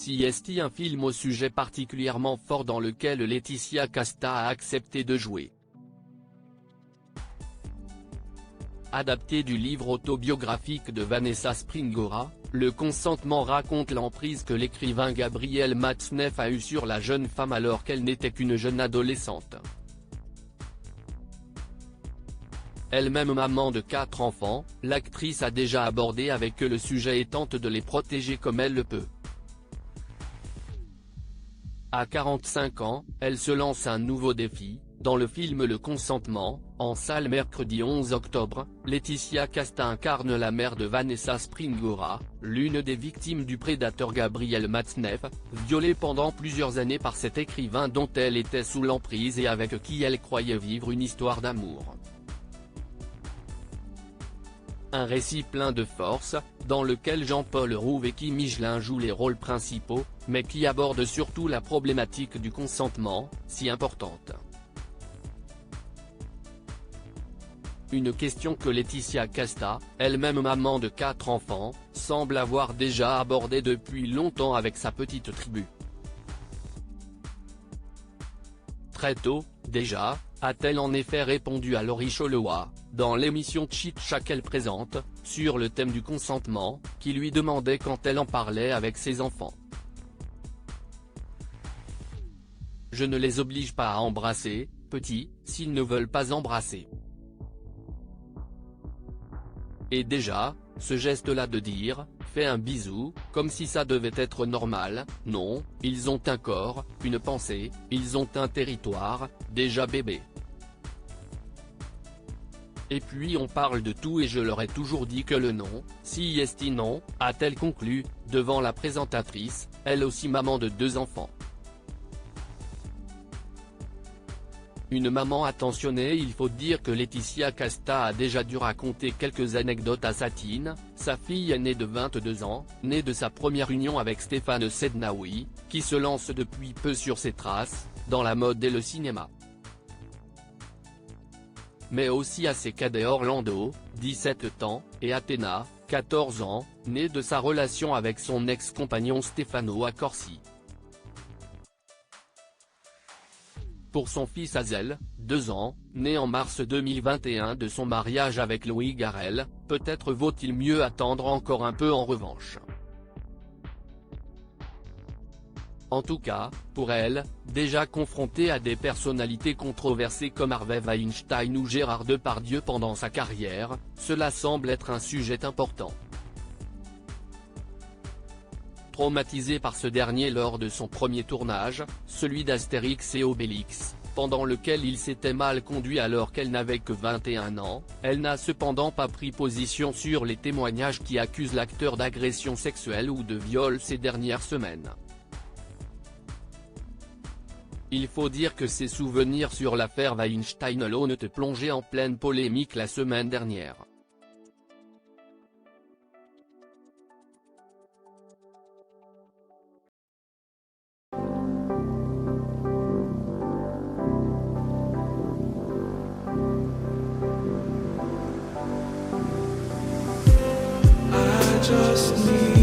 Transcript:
CST, un film au sujet particulièrement fort dans lequel Laetitia Casta a accepté de jouer. Adapté du livre autobiographique de Vanessa Springora, Le consentement raconte l'emprise que l'écrivain Gabriel Matzneff a eue sur la jeune femme alors qu'elle n'était qu'une jeune adolescente. Elle-même maman de 4 enfants, l'actrice a déjà abordé avec eux le sujet et tente de les protéger comme elle le peut. À 45 ans, elle se lance un nouveau défi. Dans le film Le consentement, en salle mercredi 11 octobre, Laetitia Casta incarne la mère de Vanessa Springora, l'une des victimes du prédateur Gabriel Matzneff, violée pendant plusieurs années par cet écrivain dont elle était sous l'emprise et avec qui elle croyait vivre une histoire d'amour. Un récit plein de force, dans lequel Jean-Paul Rouve et Kim Michelin jouent les rôles principaux, mais qui aborde surtout la problématique du consentement, si importante. Une question que Laetitia Casta, elle-même maman de 4 enfants, semble avoir déjà abordée depuis longtemps avec sa petite tribu. Très tôt, déjà, a-t-elle en effet répondu à Laurie Choloa, dans l'émission Chit Chat qu'elle présente, sur le thème du consentement, qui lui demandait quand elle en parlait avec ses enfants. Je ne les oblige pas à embrasser, petit, s'ils ne veulent pas embrasser. Et déjà, ce geste-là de dire, fais un bisou, comme si ça devait être normal, non, ils ont un corps, une pensée, ils ont un territoire, déjà bébé. Et puis on parle de tout et je leur ai toujours dit que le non, si est non, a-t-elle conclu, devant la présentatrice, elle aussi maman de 2 enfants. Une maman attentionnée. Il faut dire que Laetitia Casta a déjà dû raconter quelques anecdotes à Satine, sa fille aînée de 22 ans, née de sa première union avec Stéphane Sednaoui, qui se lance depuis peu sur ses traces, dans la mode et le cinéma. Mais aussi à ses cadets Orlando, 17 ans, et Athéna, 14 ans, née de sa relation avec son ex-compagnon Stefano Accorsi. Pour son fils Hazel, 2 ans, né en mars 2021 de son mariage avec Louis Garrel, peut-être vaut-il mieux attendre encore un peu en revanche. En tout cas, pour elle, déjà confrontée à des personnalités controversées comme Harvey Weinstein ou Gérard Depardieu pendant sa carrière, cela semble être un sujet important. Traumatisé par ce dernier lors de son premier tournage, celui d'Astérix et Obélix, pendant lequel il s'était mal conduit alors qu'elle n'avait que 21 ans, elle n'a cependant pas pris position sur les témoignages qui accusent l'acteur d'agression sexuelle ou de viol ces dernières semaines. Il faut dire que ses souvenirs sur l'affaire Weinstein l'ont plongé en pleine polémique la semaine dernière. Just need